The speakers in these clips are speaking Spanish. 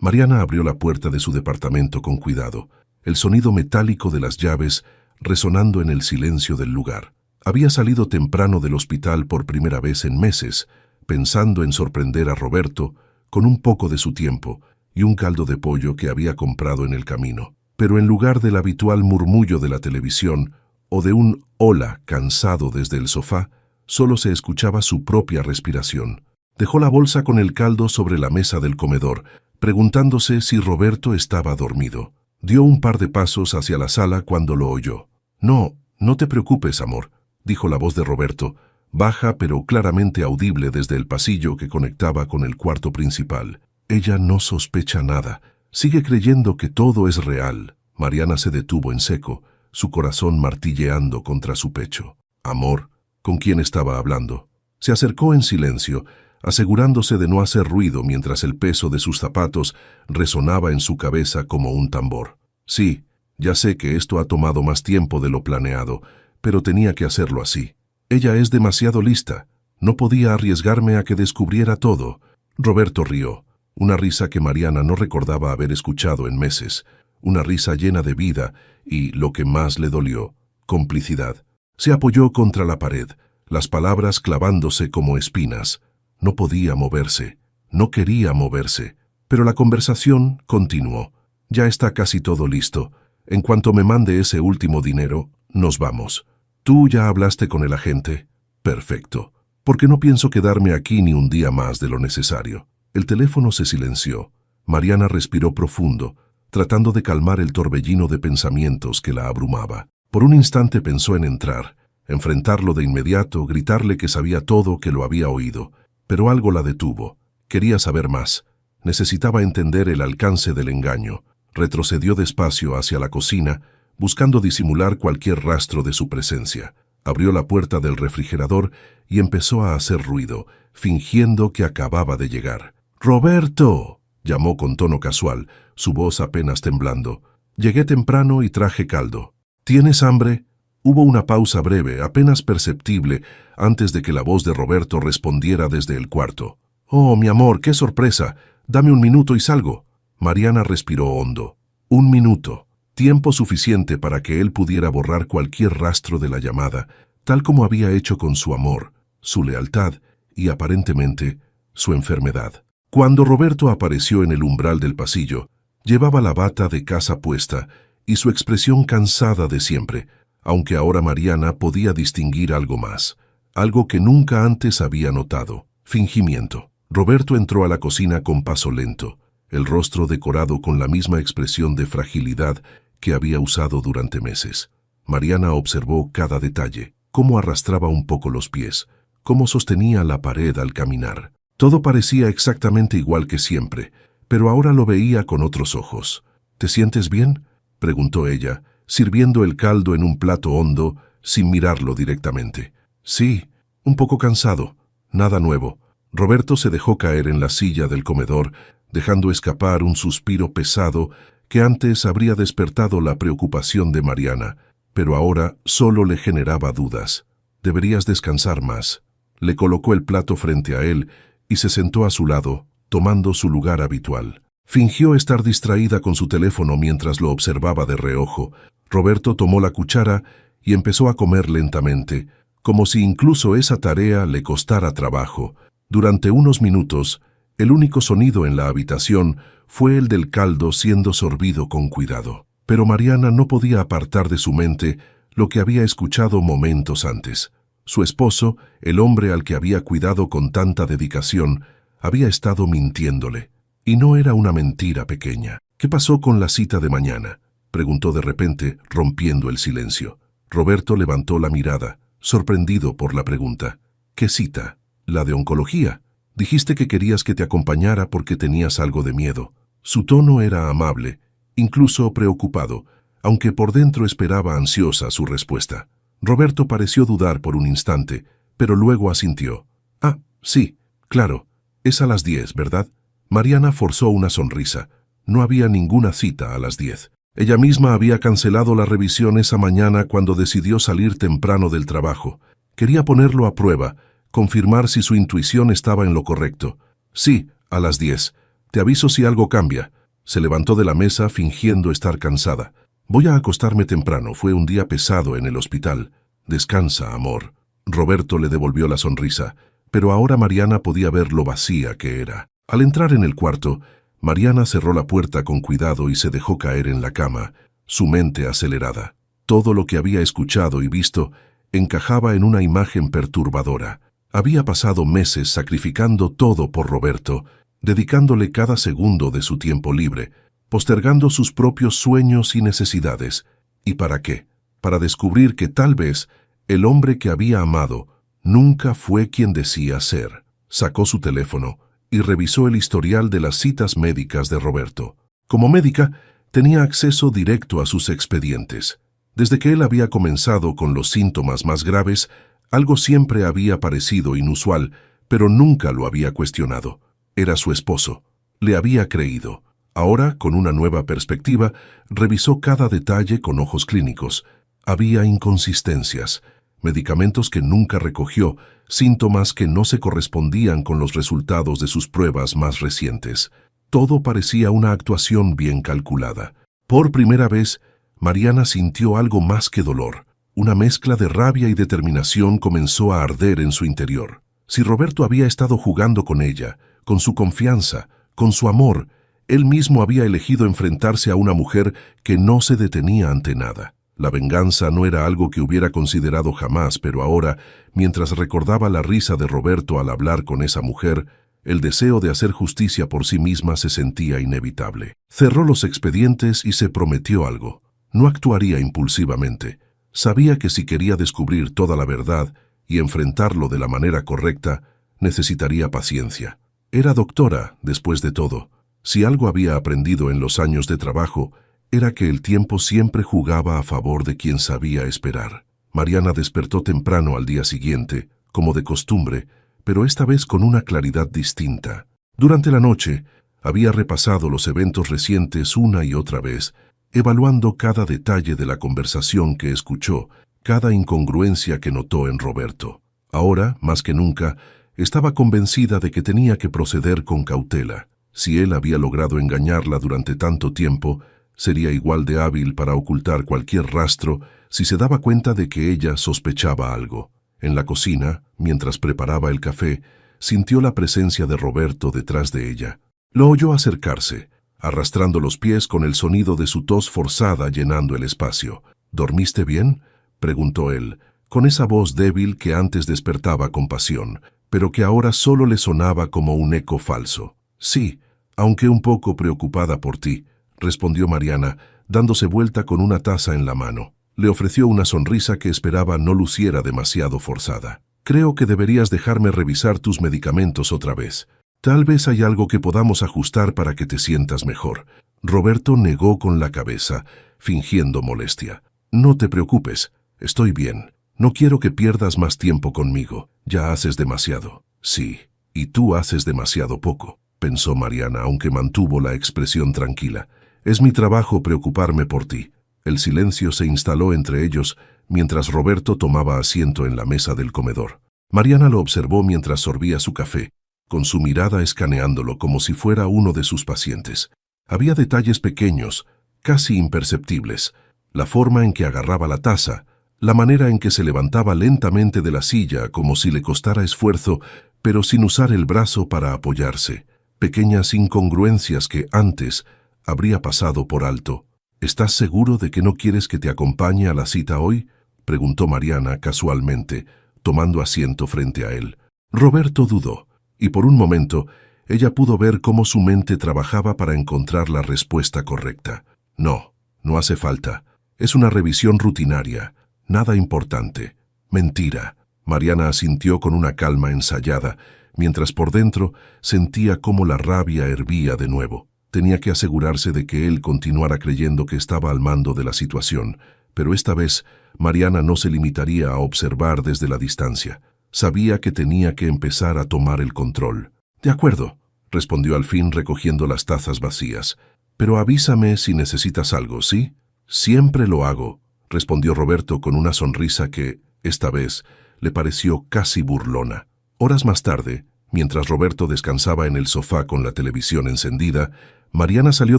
Mariana abrió la puerta de su departamento con cuidado, el sonido metálico de las llaves resonando en el silencio del lugar. Había salido temprano del hospital por primera vez en meses, pensando en sorprender a Roberto con un poco de su tiempo y un caldo de pollo que había comprado en el camino. Pero en lugar del habitual murmullo de la televisión o de un hola cansado desde el sofá, solo se escuchaba su propia respiración. Dejó la bolsa con el caldo sobre la mesa del comedor, preguntándose si Roberto estaba dormido. Dio un par de pasos hacia la sala cuando lo oyó. «No, no te preocupes, amor», dijo la voz de Roberto, baja pero claramente audible desde el pasillo que conectaba con el cuarto principal. «Ella no sospecha nada. Sigue creyendo que todo es real». Mariana se detuvo en seco, su corazón martilleando contra su pecho. «Amor», ¿con quién estaba hablando? Se acercó en silencio, asegurándose de no hacer ruido mientras el peso de sus zapatos resonaba en su cabeza como un tambor. «Sí, ya sé que esto ha tomado más tiempo de lo planeado, pero tenía que hacerlo así. Ella es demasiado lista. No podía arriesgarme a que descubriera todo». Roberto rió, una risa que Mariana no recordaba haber escuchado en meses, una risa llena de vida y, lo que más le dolió, complicidad. Se apoyó contra la pared, las palabras clavándose como espinas. No podía moverse, no quería moverse, pero la conversación continuó. «Ya está casi todo listo. En cuanto me mande ese último dinero, nos vamos. ¿Tú ya hablaste con el agente?» «Perfecto, porque no pienso quedarme aquí ni un día más de lo necesario». El teléfono se silenció. Mariana respiró profundo, tratando de calmar el torbellino de pensamientos que la abrumaba. Por un instante pensó en entrar, enfrentarlo de inmediato, gritarle que sabía todo, que lo había oído. Pero algo la detuvo. Quería saber más. Necesitaba entender el alcance del engaño. Retrocedió despacio hacia la cocina, buscando disimular cualquier rastro de su presencia. Abrió la puerta del refrigerador y empezó a hacer ruido, fingiendo que acababa de llegar. «¡Roberto!», llamó con tono casual, su voz apenas temblando. «Llegué temprano y traje caldo. ¿Tienes hambre?». Hubo una pausa breve, apenas perceptible, antes de que la voz de Roberto respondiera desde el cuarto. «Oh, mi amor, qué sorpresa. Dame un minuto y salgo». Mariana respiró hondo. 1 minuto. Tiempo suficiente para que él pudiera borrar cualquier rastro de la llamada, tal como había hecho con su amor, su lealtad y, aparentemente, su enfermedad. Cuando Roberto apareció en el umbral del pasillo, llevaba la bata de casa puesta y su expresión cansada de siempre, aunque ahora Mariana podía distinguir algo más, algo que nunca antes había notado: fingimiento. Roberto entró a la cocina con paso lento, el rostro decorado con la misma expresión de fragilidad que había usado durante meses. Mariana observó cada detalle, cómo arrastraba un poco los pies, cómo sostenía la pared al caminar. Todo parecía exactamente igual que siempre, pero ahora lo veía con otros ojos. «¿Te sientes bien?», preguntó ella, sirviendo el caldo en un plato hondo, sin mirarlo directamente. «Sí, un poco cansado. Nada nuevo». Roberto se dejó caer en la silla del comedor, dejando escapar un suspiro pesado que antes habría despertado la preocupación de Mariana, pero ahora solo le generaba dudas. «Deberías descansar más». Le colocó el plato frente a él y se sentó a su lado, tomando su lugar habitual. Fingió estar distraída con su teléfono mientras lo observaba de reojo. Roberto tomó la cuchara y empezó a comer lentamente, como si incluso esa tarea le costara trabajo. Durante unos minutos, el único sonido en la habitación fue el del caldo siendo sorbido con cuidado. Pero Mariana no podía apartar de su mente lo que había escuchado momentos antes. Su esposo, el hombre al que había cuidado con tanta dedicación, había estado mintiéndole. Y no era una mentira pequeña. «¿Qué pasó con la cita de mañana?», preguntó de repente, rompiendo el silencio. Roberto levantó la mirada, sorprendido por la pregunta. «¿Qué cita? ¿La de oncología? Dijiste que querías que te acompañara porque tenías algo de miedo». Su tono era amable, incluso preocupado, aunque por dentro esperaba ansiosa su respuesta. Roberto pareció dudar por un instante, pero luego asintió. «Ah, sí, claro, es a las 10, ¿verdad?». Mariana forzó una sonrisa. No había ninguna cita a las 10. Ella misma había cancelado la revisión esa mañana cuando decidió salir temprano del trabajo. Quería ponerlo a prueba, confirmar si su intuición estaba en lo correcto. «Sí, a las 10. Te aviso si algo cambia. Se levantó de la mesa fingiendo estar cansada. Voy a acostarme temprano. Fue un día pesado en el hospital. Descansa, amor. Roberto le devolvió la sonrisa, pero ahora Mariana podía ver lo vacía que era. Al entrar en el cuarto, Mariana cerró la puerta con cuidado y se dejó caer en la cama, su mente acelerada. Todo lo que había escuchado y visto encajaba en una imagen perturbadora. Había pasado meses sacrificando todo por Roberto, dedicándole cada segundo de su tiempo libre, postergando sus propios sueños y necesidades. ¿Y para qué? Para descubrir que tal vez el hombre que había amado nunca fue quien decía ser. Sacó su teléfono y revisó el historial de las citas médicas de Roberto. Como médica, tenía acceso directo a sus expedientes. Desde que él había comenzado con los síntomas más graves, algo siempre había parecido inusual, pero nunca lo había cuestionado. Era su esposo. Le había creído. Ahora, con una nueva perspectiva, revisó cada detalle con ojos clínicos. Había inconsistencias, medicamentos que nunca recogió, síntomas que no se correspondían con los resultados de sus pruebas más recientes. Todo parecía una actuación bien calculada. Por primera vez, Mariana sintió algo más que dolor. Una mezcla de rabia y determinación comenzó a arder en su interior. Si Roberto había estado jugando con ella, con su confianza, con su amor, él mismo había elegido enfrentarse a una mujer que no se detenía ante nada. La venganza no era algo que hubiera considerado jamás, pero ahora, mientras recordaba la risa de Roberto al hablar con esa mujer, el deseo de hacer justicia por sí misma se sentía inevitable. Cerró los expedientes y se prometió algo. No actuaría impulsivamente. Sabía que si quería descubrir toda la verdad y enfrentarlo de la manera correcta, necesitaría paciencia. Era doctora, después de todo. Si algo había aprendido en los años de trabajo, era que el tiempo siempre jugaba a favor de quien sabía esperar. Mariana despertó temprano al día siguiente, como de costumbre, pero esta vez con una claridad distinta. Durante la noche, había repasado los eventos recientes una y otra vez, evaluando cada detalle de la conversación que escuchó, cada incongruencia que notó en Roberto. Ahora, más que nunca, estaba convencida de que tenía que proceder con cautela. Si él había logrado engañarla durante tanto tiempo, sería igual de hábil para ocultar cualquier rastro si se daba cuenta de que ella sospechaba algo. En la cocina, mientras preparaba el café, sintió la presencia de Roberto detrás de ella. Lo oyó acercarse, arrastrando los pies con el sonido de su tos forzada llenando el espacio. ¿Dormiste bien?, preguntó él, con esa voz débil que antes despertaba compasión, pero que ahora solo le sonaba como un eco falso. Sí, aunque un poco preocupada por ti, respondió Mariana, dándose vuelta con una taza en la mano. Le ofreció una sonrisa que esperaba no luciera demasiado forzada. Creo que deberías dejarme revisar tus medicamentos otra vez. Tal vez hay algo que podamos ajustar para que te sientas mejor. Roberto negó con la cabeza, fingiendo molestia. No te preocupes, estoy bien. No quiero que pierdas más tiempo conmigo. Ya haces demasiado. Sí, y tú haces demasiado poco, pensó Mariana, aunque mantuvo la expresión tranquila. Es mi trabajo preocuparme por ti. El silencio se instaló entre ellos mientras Roberto tomaba asiento en la mesa del comedor. Mariana lo observó mientras sorbía su café, con su mirada escaneándolo como si fuera uno de sus pacientes. Había detalles pequeños, casi imperceptibles. La forma en que agarraba la taza, la manera en que se levantaba lentamente de la silla como si le costara esfuerzo, pero sin usar el brazo para apoyarse. Pequeñas incongruencias que antes habría pasado por alto. ¿Estás seguro de que no quieres que te acompañe a la cita hoy?, preguntó Mariana casualmente, tomando asiento frente a él. Roberto dudó, y por un momento ella pudo ver cómo su mente trabajaba para encontrar la respuesta correcta. No, no hace falta. Es una revisión rutinaria, nada importante. Mentira. Mariana asintió con una calma ensayada, mientras por dentro sentía cómo la rabia hervía de nuevo. Tenía que asegurarse de que él continuara creyendo que estaba al mando de la situación, pero esta vez Mariana no se limitaría a observar desde la distancia. Sabía que tenía que empezar a tomar el control. «De acuerdo», respondió al fin recogiendo las tazas vacías. «Pero avísame si necesitas algo, ¿sí?» «Siempre lo hago», respondió Roberto con una sonrisa que, esta vez, le pareció casi burlona. Horas más tarde, Mientras Roberto descansaba en el sofá con la televisión encendida, Mariana salió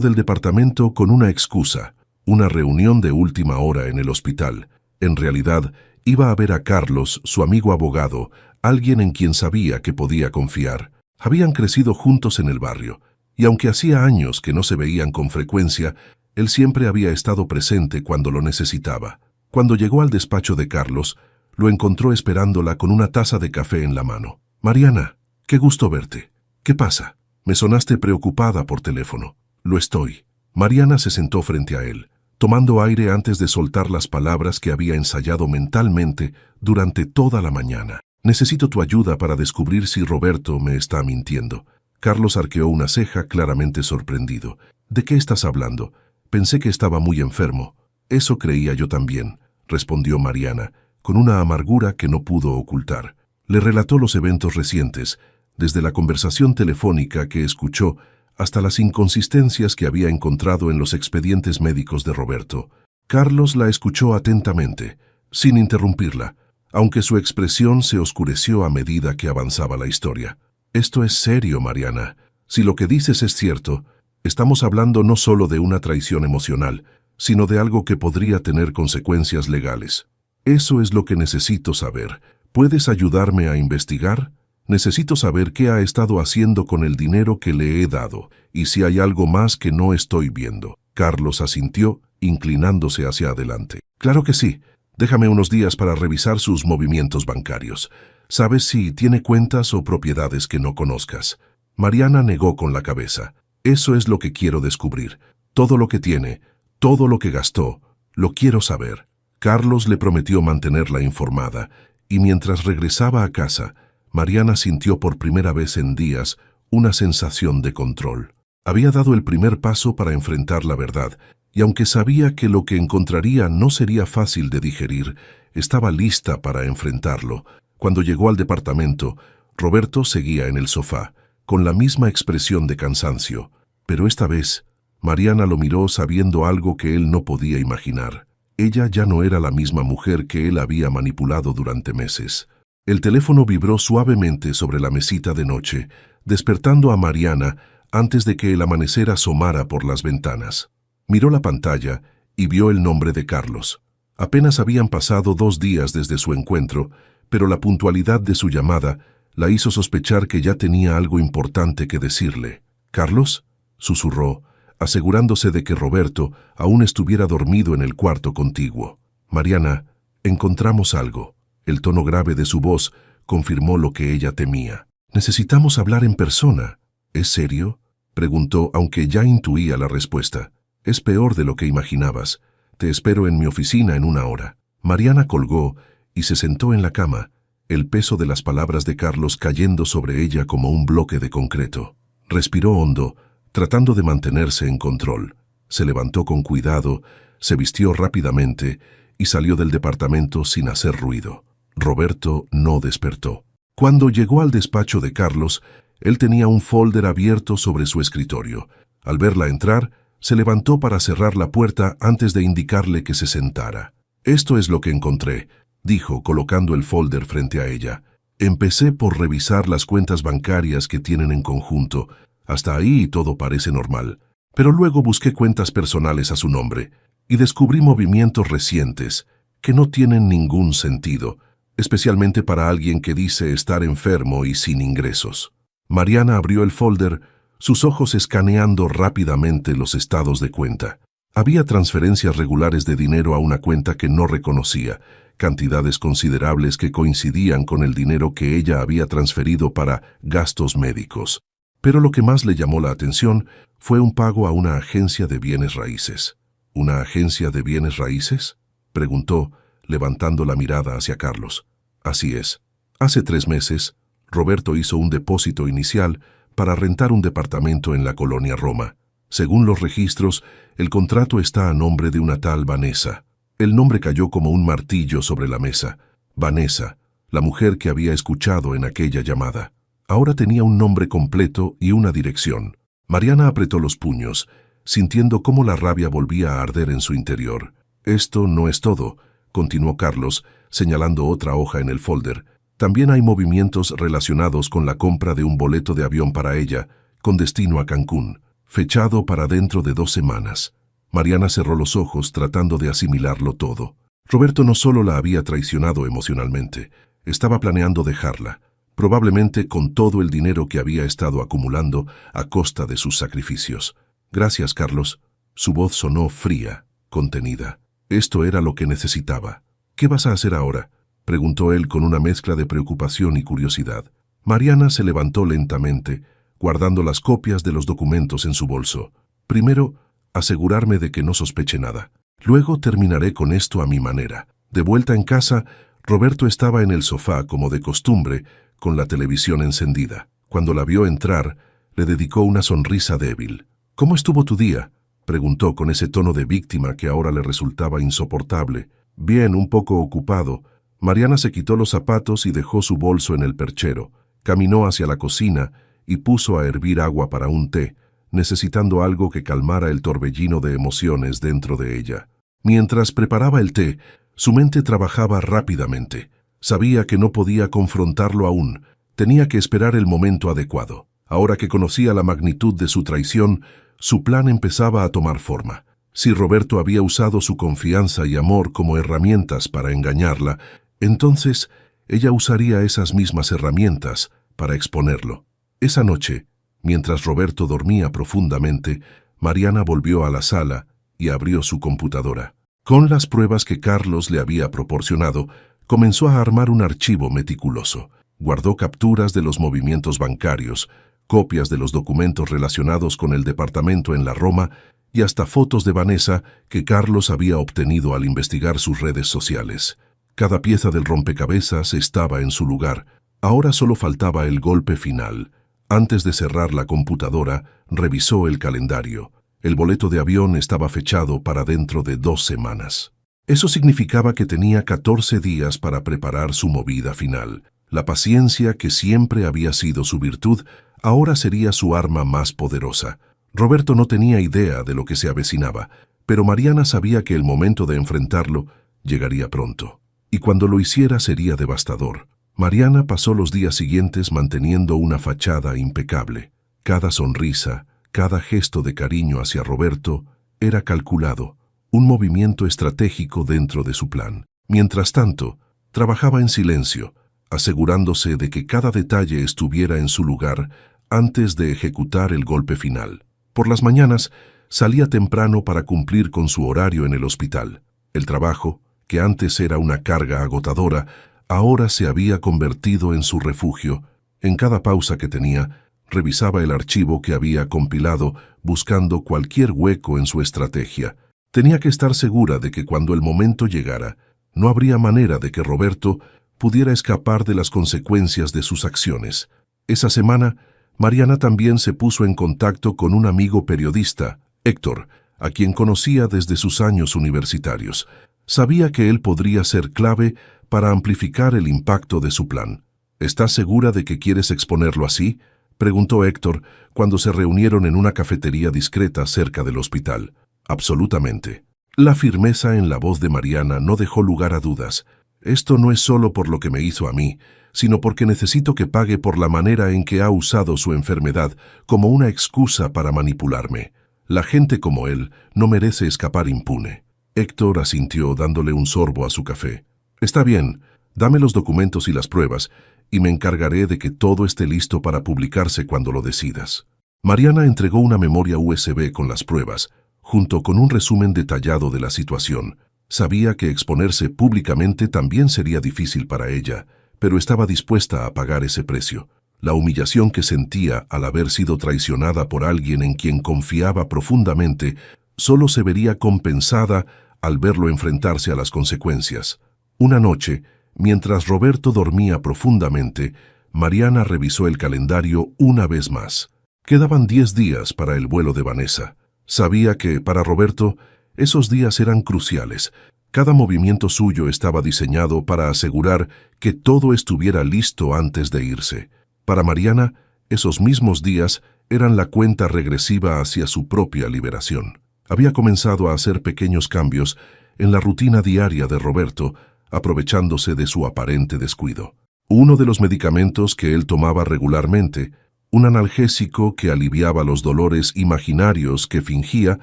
del departamento con una excusa, una reunión de última hora en el hospital. En realidad, iba a ver a Carlos, su amigo abogado, alguien en quien sabía que podía confiar. Habían crecido juntos en el barrio, y aunque hacía años que no se veían con frecuencia, él siempre había estado presente cuando lo necesitaba. Cuando llegó al despacho de Carlos, lo encontró esperándola con una taza de café en la mano. «Mariana, qué gusto verte. ¿Qué pasa? Me sonaste preocupada por teléfono». «Lo estoy». Mariana se sentó frente a él, tomando aire antes de soltar las palabras que había ensayado mentalmente durante toda la mañana. «Necesito tu ayuda para descubrir si Roberto me está mintiendo». Carlos arqueó una ceja, claramente sorprendido. «¿De qué estás hablando? Pensé que estaba muy enfermo». «Eso creía yo también», respondió Mariana, con una amargura que no pudo ocultar. Le relató los eventos recientes, desde la conversación telefónica que escuchó hasta las inconsistencias que había encontrado en los expedientes médicos de Roberto. Carlos la escuchó atentamente, sin interrumpirla, aunque su expresión se oscureció a medida que avanzaba la historia. «Esto es serio, Mariana. Si lo que dices es cierto, estamos hablando no solo de una traición emocional, sino de algo que podría tener consecuencias legales. Eso es lo que necesito saber. ¿Puedes ayudarme a investigar? Necesito saber qué ha estado haciendo con el dinero que le he dado, y si hay algo más que no estoy viendo». Carlos asintió, inclinándose hacia adelante. «Claro que sí. Déjame unos días para revisar sus movimientos bancarios. ¿Sabes si tiene cuentas o propiedades que no conozcas?» Mariana negó con la cabeza. «Eso es lo que quiero descubrir. Todo lo que tiene, todo lo que gastó, lo quiero saber». Carlos le prometió mantenerla informada, y mientras regresaba a casa, Mariana sintió por primera vez en días una sensación de control. Había dado el primer paso para enfrentar la verdad, y aunque sabía que lo que encontraría no sería fácil de digerir, estaba lista para enfrentarlo. Cuando llegó al departamento, Roberto seguía en el sofá, con la misma expresión de cansancio, pero esta vez, Mariana lo miró sabiendo algo que él no podía imaginar. Ella ya no era la misma mujer que él había manipulado durante meses. El teléfono vibró suavemente sobre la mesita de noche, despertando a Mariana antes de que el amanecer asomara por las ventanas. Miró la pantalla y vio el nombre de Carlos. Apenas habían pasado 2 días desde su encuentro, pero la puntualidad de su llamada la hizo sospechar que ya tenía algo importante que decirle. «¿Carlos?», susurró, asegurándose de que Roberto aún estuviera dormido en el cuarto contiguo. «Mariana, encontramos algo». El tono grave de su voz confirmó lo que ella temía. «Necesitamos hablar en persona». «¿Es serio?», preguntó, aunque ya intuía la respuesta. «Es peor de lo que imaginabas. Te espero en mi oficina en 1 hora». Mariana colgó y se sentó en la cama, el peso de las palabras de Carlos cayendo sobre ella como un bloque de concreto. Respiró hondo, tratando de mantenerse en control. Se levantó con cuidado, se vistió rápidamente y salió del departamento sin hacer ruido. Roberto no despertó. Cuando llegó al despacho de Carlos, él tenía un folder abierto sobre su escritorio. Al verla entrar, se levantó para cerrar la puerta antes de indicarle que se sentara. «Esto es lo que encontré», dijo, colocando el folder frente a ella. «Empecé por revisar las cuentas bancarias que tienen en conjunto. Hasta ahí todo parece normal. Pero luego busqué cuentas personales a su nombre y descubrí movimientos recientes que no tienen ningún sentido, especialmente para alguien que dice estar enfermo y sin ingresos». Mariana abrió el folder, sus ojos escaneando rápidamente los estados de cuenta. Había transferencias regulares de dinero a una cuenta que no reconocía, cantidades considerables que coincidían con el dinero que ella había transferido para gastos médicos. Pero lo que más le llamó la atención fue un pago a una agencia de bienes raíces. «¿Una agencia de bienes raíces?», preguntó, levantando la mirada hacia Carlos. «Así es. Hace 3 meses, Roberto hizo un depósito inicial para rentar un departamento en la colonia Roma. Según los registros, el contrato está a nombre de una tal Vanessa». El nombre cayó como un martillo sobre la mesa. Vanessa, la mujer que había escuchado en aquella llamada. Ahora tenía un nombre completo y una dirección. Mariana apretó los puños, sintiendo cómo la rabia volvía a arder en su interior. «Esto no es todo», continuó Carlos, señalando otra hoja en el folder. También hay movimientos relacionados con la compra de un boleto de avión para ella, con destino a Cancún, fechado para dentro de 2 semanas. Mariana cerró los ojos tratando de asimilarlo todo. Roberto no solo la había traicionado emocionalmente, estaba planeando dejarla, probablemente con todo el dinero que había estado acumulando a costa de sus sacrificios. Gracias, Carlos. Su voz sonó fría, contenida. Esto era lo que necesitaba. ¿Qué vas a hacer ahora?, preguntó él con una mezcla de preocupación y curiosidad. Mariana se levantó lentamente, guardando las copias de los documentos en su bolso. Primero, asegurarme de que no sospeche nada. Luego terminaré con esto a mi manera. De vuelta en casa, Roberto estaba en el sofá, como de costumbre, con la televisión encendida. Cuando la vio entrar, le dedicó una sonrisa débil. «¿Cómo estuvo tu día?», preguntó con ese tono de víctima que ahora le resultaba insoportable. «Bien, un poco ocupado». Mariana se quitó los zapatos y dejó su bolso en el perchero. Caminó hacia la cocina y puso a hervir agua para un té, necesitando algo que calmara el torbellino de emociones dentro de ella. Mientras preparaba el té, su mente trabajaba rápidamente. Sabía que no podía confrontarlo aún, tenía que esperar el momento adecuado. Ahora que conocía la magnitud de su traición, su plan empezaba a tomar forma. Si Roberto había usado su confianza y amor como herramientas para engañarla, entonces ella usaría esas mismas herramientas para exponerlo. Esa noche, mientras Roberto dormía profundamente, Mariana volvió a la sala y abrió su computadora. Con las pruebas que Carlos le había proporcionado, comenzó a armar un archivo meticuloso. Guardó capturas de los movimientos bancarios, copias de los documentos relacionados con el departamento en la Roma y hasta fotos de Vanessa que Carlos había obtenido al investigar sus redes sociales. Cada pieza del rompecabezas estaba en su lugar. Ahora solo faltaba el golpe final. Antes de cerrar la computadora, revisó el calendario. El boleto de avión estaba fechado para dentro de 2 semanas. Eso significaba que tenía 14 días para preparar su movida final. La paciencia, que siempre había sido su virtud, ahora sería su arma más poderosa. Roberto no tenía idea de lo que se avecinaba, pero Mariana sabía que el momento de enfrentarlo llegaría pronto. Y cuando lo hiciera sería devastador. Mariana pasó los días siguientes manteniendo una fachada impecable. Cada sonrisa, cada gesto de cariño hacia Roberto era calculado, un movimiento estratégico dentro de su plan. Mientras tanto, trabajaba en silencio, asegurándose de que cada detalle estuviera en su lugar antes de ejecutar el golpe final. Por las mañanas, salía temprano para cumplir con su horario en el hospital. El trabajo, que antes era una carga agotadora, ahora se había convertido en su refugio. En cada pausa que tenía, revisaba el archivo que había compilado, buscando cualquier hueco en su estrategia. Tenía que estar segura de que cuando el momento llegara, no habría manera de que Roberto pudiera escapar de las consecuencias de sus acciones. Esa semana, Mariana también se puso en contacto con un amigo periodista, Héctor, a quien conocía desde sus años universitarios. Sabía que él podría ser clave para amplificar el impacto de su plan. ¿Estás segura de que quieres exponerlo así?, preguntó Héctor cuando se reunieron en una cafetería discreta cerca del hospital. Absolutamente. La firmeza en la voz de Mariana no dejó lugar a dudas. Esto no es solo por lo que me hizo a mí, sino porque necesito que pague por la manera en que ha usado su enfermedad como una excusa para manipularme. La gente como él no merece escapar impune. Héctor asintió dándole un sorbo a su café. Está bien, dame los documentos y las pruebas, y me encargaré de que todo esté listo para publicarse cuando lo decidas. Mariana entregó una memoria USB con las pruebas, junto con un resumen detallado de la situación. Sabía que exponerse públicamente también sería difícil para ella, pero estaba dispuesta a pagar ese precio. La humillación que sentía al haber sido traicionada por alguien en quien confiaba profundamente solo se vería compensada al verlo enfrentarse a las consecuencias. Una noche, mientras Roberto dormía profundamente, Mariana revisó el calendario una vez más. Quedaban 10 días para el vuelo de Vanessa. Sabía que, para Roberto, esos días eran cruciales. Cada movimiento suyo estaba diseñado para asegurar que todo estuviera listo antes de irse. Para Mariana, esos mismos días eran la cuenta regresiva hacia su propia liberación. Había comenzado a hacer pequeños cambios en la rutina diaria de Roberto, aprovechándose de su aparente descuido. Uno de los medicamentos que él tomaba regularmente, un analgésico que aliviaba los dolores imaginarios que fingía,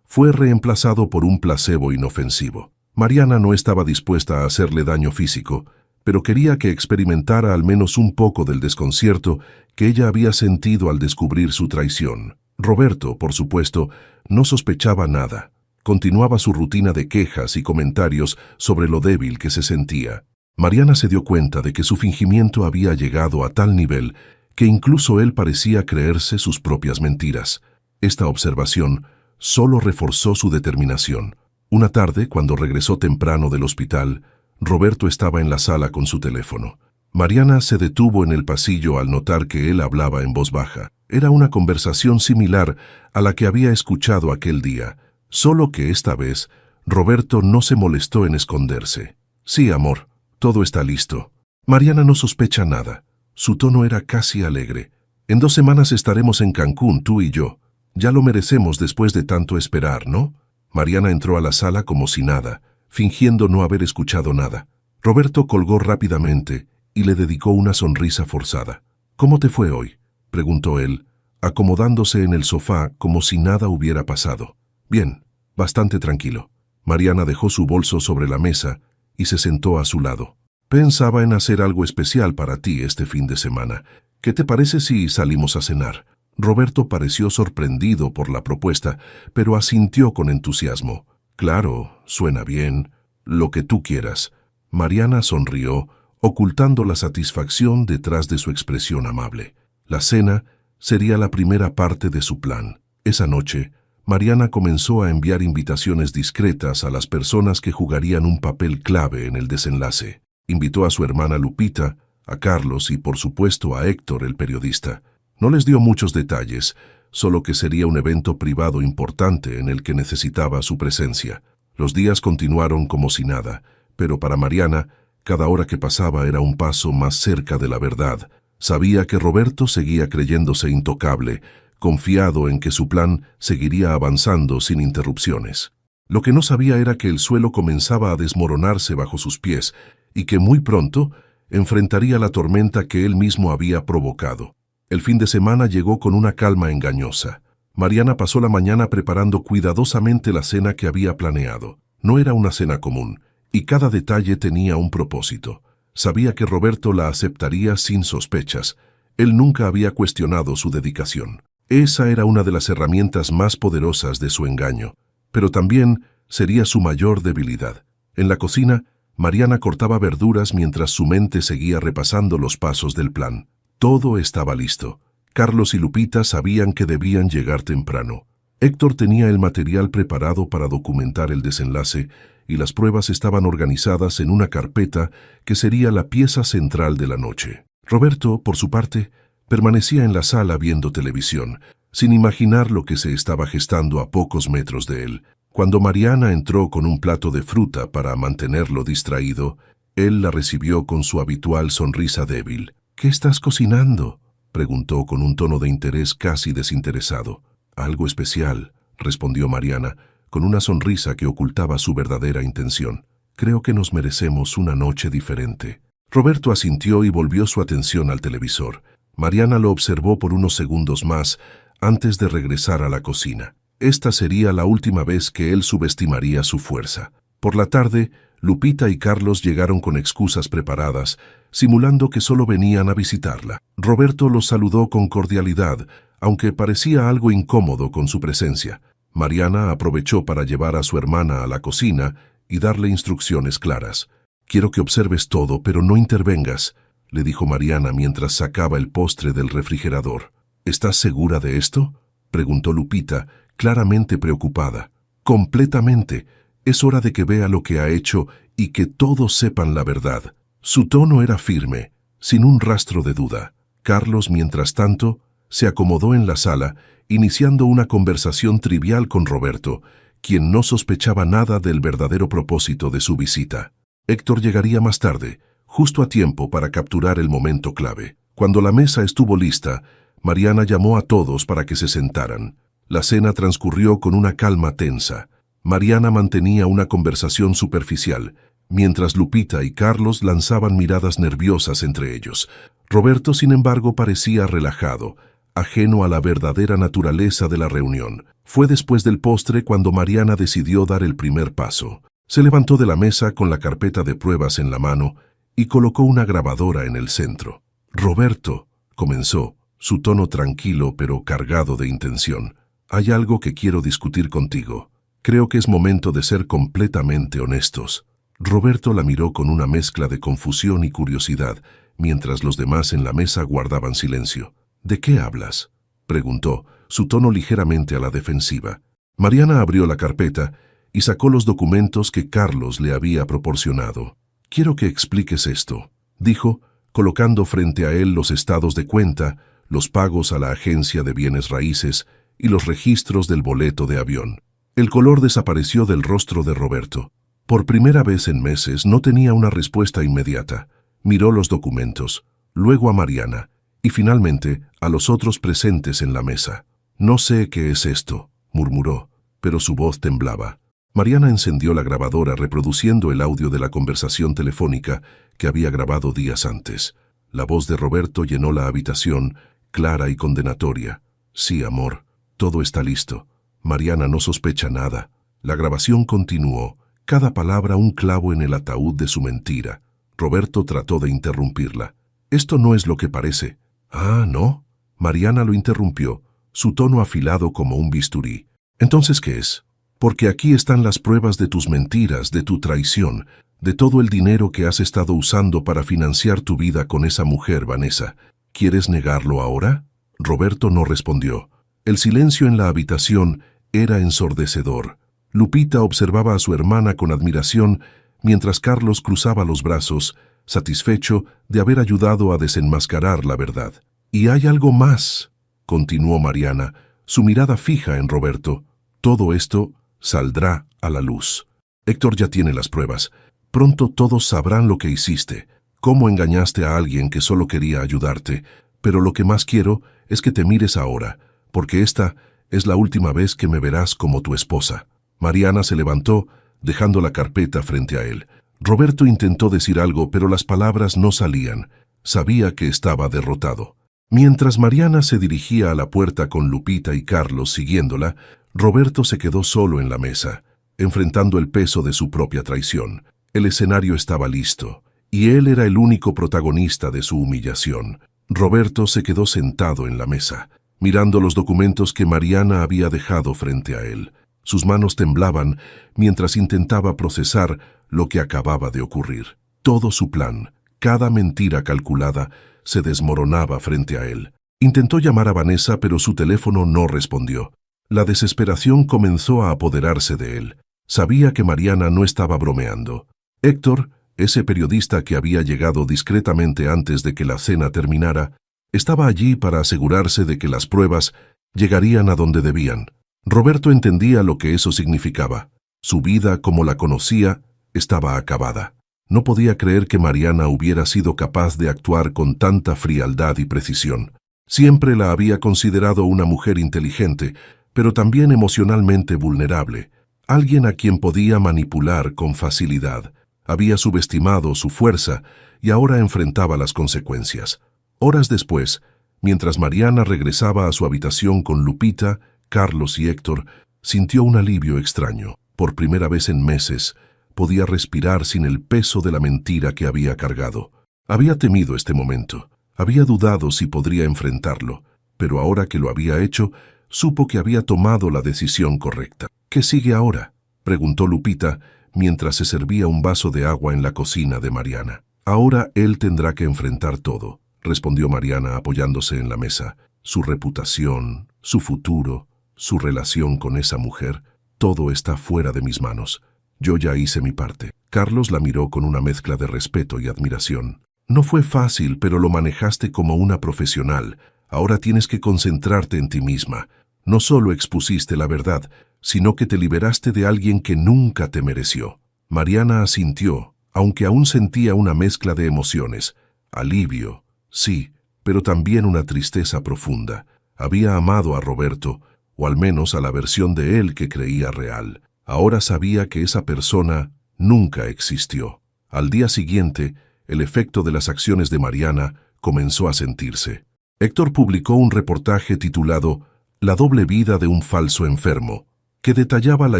fue reemplazado por un placebo inofensivo. Mariana no estaba dispuesta a hacerle daño físico, pero quería que experimentara al menos un poco del desconcierto que ella había sentido al descubrir su traición. Roberto, por supuesto, no sospechaba nada. Continuaba su rutina de quejas y comentarios sobre lo débil que se sentía. Mariana se dio cuenta de que su fingimiento había llegado a tal nivel que incluso él parecía creerse sus propias mentiras. Esta observación solo reforzó su determinación. Una tarde, cuando regresó temprano del hospital, Roberto estaba en la sala con su teléfono. Mariana se detuvo en el pasillo al notar que él hablaba en voz baja. Era una conversación similar a la que había escuchado aquel día, solo que esta vez Roberto no se molestó en esconderse. «Sí, amor, todo está listo». Mariana no sospecha nada. Su tono era casi alegre. «En 2 semanas estaremos en Cancún, tú y yo. Ya lo merecemos después de tanto esperar, ¿no?» Mariana entró a la sala como si nada, fingiendo no haber escuchado nada. Roberto colgó rápidamente y le dedicó una sonrisa forzada. «¿Cómo te fue hoy?», preguntó él, acomodándose en el sofá como si nada hubiera pasado. «Bien, bastante tranquilo». Mariana dejó su bolso sobre la mesa y se sentó a su lado. «Pensaba en hacer algo especial para ti este fin de semana. ¿Qué te parece si salimos a cenar?». Roberto pareció sorprendido por la propuesta, pero asintió con entusiasmo. «Claro, suena bien. Lo que tú quieras». Mariana sonrió, ocultando la satisfacción detrás de su expresión amable. La cena sería la primera parte de su plan. Esa noche, Mariana comenzó a enviar invitaciones discretas a las personas que jugarían un papel clave en el desenlace. Invitó a su hermana Lupita, a Carlos y, por supuesto, a Héctor, el periodista. No les dio muchos detalles, solo que sería un evento privado importante en el que necesitaba su presencia. Los días continuaron como si nada, pero para Mariana, cada hora que pasaba era un paso más cerca de la verdad. Sabía que Roberto seguía creyéndose intocable, confiado en que su plan seguiría avanzando sin interrupciones. Lo que no sabía era que el suelo comenzaba a desmoronarse bajo sus pies y que muy pronto enfrentaría la tormenta que él mismo había provocado. El fin de semana llegó con una calma engañosa. Mariana pasó la mañana preparando cuidadosamente la cena que había planeado. No era una cena común, y cada detalle tenía un propósito. Sabía que Roberto la aceptaría sin sospechas. Él nunca había cuestionado su dedicación. Esa era una de las herramientas más poderosas de su engaño, pero también sería su mayor debilidad. En la cocina, Mariana cortaba verduras mientras su mente seguía repasando los pasos del plan. Todo estaba listo. Carlos y Lupita sabían que debían llegar temprano. Héctor tenía el material preparado para documentar el desenlace y las pruebas estaban organizadas en una carpeta que sería la pieza central de la noche. Roberto, por su parte, permanecía en la sala viendo televisión, sin imaginar lo que se estaba gestando a pocos metros de él. Cuando Mariana entró con un plato de fruta para mantenerlo distraído, él la recibió con su habitual sonrisa débil. «¿Qué estás cocinando?», preguntó con un tono de interés casi desinteresado. «Algo especial», respondió Mariana, con una sonrisa que ocultaba su verdadera intención. «Creo que nos merecemos una noche diferente». Roberto asintió y volvió su atención al televisor. Mariana lo observó por unos segundos más antes de regresar a la cocina. Esta sería la última vez que él subestimaría su fuerza. Por la tarde, Lupita y Carlos llegaron con excusas preparadas, simulando que solo venían a visitarla. Roberto los saludó con cordialidad, aunque parecía algo incómodo con su presencia. Mariana aprovechó para llevar a su hermana a la cocina y darle instrucciones claras. «Quiero que observes todo, pero no intervengas», le dijo Mariana mientras sacaba el postre del refrigerador. «¿Estás segura de esto?», preguntó Lupita, claramente preocupada. «Completamente. Es hora de que vea lo que ha hecho y que todos sepan la verdad». Su tono era firme, sin un rastro de duda. Carlos, mientras tanto, se acomodó en la sala, iniciando una conversación trivial con Roberto, quien no sospechaba nada del verdadero propósito de su visita. Héctor llegaría más tarde, justo a tiempo para capturar el momento clave. Cuando la mesa estuvo lista, Mariana llamó a todos para que se sentaran. La cena transcurrió con una calma tensa. Mariana mantenía una conversación superficial, mientras Lupita y Carlos lanzaban miradas nerviosas entre ellos. Roberto, sin embargo, parecía relajado, ajeno a la verdadera naturaleza de la reunión. Fue después del postre cuando Mariana decidió dar el primer paso. Se levantó de la mesa con la carpeta de pruebas en la mano y colocó una grabadora en el centro. «Roberto», comenzó, su tono tranquilo pero cargado de intención. «Hay algo que quiero discutir contigo. Creo que es momento de ser completamente honestos». Roberto la miró con una mezcla de confusión y curiosidad, mientras los demás en la mesa guardaban silencio. «¿De qué hablas?», preguntó, su tono ligeramente a la defensiva. Mariana abrió la carpeta y sacó los documentos que Carlos le había proporcionado. «Quiero que expliques esto», dijo, colocando frente a él los estados de cuenta, los pagos a la agencia de bienes raíces y los registros del boleto de avión. El color desapareció del rostro de Roberto. Por primera vez en meses no tenía una respuesta inmediata. Miró los documentos, luego a Mariana y finalmente a los otros presentes en la mesa. «No sé qué es esto», murmuró, pero su voz temblaba. Mariana encendió la grabadora reproduciendo el audio de la conversación telefónica que había grabado días antes. La voz de Roberto llenó la habitación, clara y condenatoria. «Sí, amor, todo está listo. Mariana no sospecha nada». La grabación continuó, cada palabra un clavo en el ataúd de su mentira. Roberto trató de interrumpirla. «Esto no es lo que parece». «Ah, ¿no?». Mariana lo interrumpió, su tono afilado como un bisturí. «¿Entonces qué es?». «Porque aquí están las pruebas de tus mentiras, de tu traición, de todo el dinero que has estado usando para financiar tu vida con esa mujer, Vanessa. ¿Quieres negarlo ahora?». Roberto no respondió. El silencio en la habitación era ensordecedor. Lupita observaba a su hermana con admiración, mientras Carlos cruzaba los brazos, satisfecho de haber ayudado a desenmascarar la verdad. «Y hay algo más», continuó Mariana, su mirada fija en Roberto. «Todo esto saldrá a la luz. Héctor ya tiene las pruebas. Pronto todos sabrán lo que hiciste, cómo engañaste a alguien que solo quería ayudarte, pero lo que más quiero es que te mires ahora, porque esta es la última vez que me verás como tu esposa». Mariana se levantó, dejando la carpeta frente a él. Roberto intentó decir algo, pero las palabras no salían. Sabía que estaba derrotado. Mientras Mariana se dirigía a la puerta con Lupita y Carlos siguiéndola, Roberto se quedó solo en la mesa, enfrentando el peso de su propia traición. El escenario estaba listo, y él era el único protagonista de su humillación. Roberto se quedó sentado en la mesa, mirando los documentos que Mariana había dejado frente a él. Sus manos temblaban mientras intentaba procesar lo que acababa de ocurrir. Todo su plan, cada mentira calculada, se desmoronaba frente a él. Intentó llamar a Vanessa, pero su teléfono no respondió. La desesperación comenzó a apoderarse de él. Sabía que Mariana no estaba bromeando. Héctor, ese periodista que había llegado discretamente antes de que la cena terminara, estaba allí para asegurarse de que las pruebas llegarían a donde debían. Roberto entendía lo que eso significaba. Su vida, como la conocía, estaba acabada. No podía creer que Mariana hubiera sido capaz de actuar con tanta frialdad y precisión. Siempre la había considerado una mujer inteligente, pero también emocionalmente vulnerable, alguien a quien podía manipular con facilidad. Había subestimado su fuerza y ahora enfrentaba las consecuencias. Horas después, mientras Mariana regresaba a su habitación con Lupita, Carlos y Héctor, sintió un alivio extraño. Por primera vez en meses, podía respirar sin el peso de la mentira que había cargado. Había temido este momento, había dudado si podría enfrentarlo, pero ahora que lo había hecho, supo que había tomado la decisión correcta. «¿Qué sigue ahora?», preguntó Lupita, mientras se servía un vaso de agua en la cocina de Mariana. «Ahora él tendrá que enfrentar todo», respondió Mariana apoyándose en la mesa. «Su reputación, su futuro, su relación con esa mujer, todo está fuera de mis manos. Yo ya hice mi parte». Carlos la miró con una mezcla de respeto y admiración. «No fue fácil, pero lo manejaste como una profesional. Ahora tienes que concentrarte en ti misma. No solo expusiste la verdad, sino que te liberaste de alguien que nunca te mereció». Mariana asintió, aunque aún sentía una mezcla de emociones. Alivio, sí, pero también una tristeza profunda. Había amado a Roberto, o al menos a la versión de él que creía real. Ahora sabía que esa persona nunca existió. Al día siguiente, el efecto de las acciones de Mariana comenzó a sentirse. Héctor publicó un reportaje titulado La doble vida de un falso enfermo, que detallaba la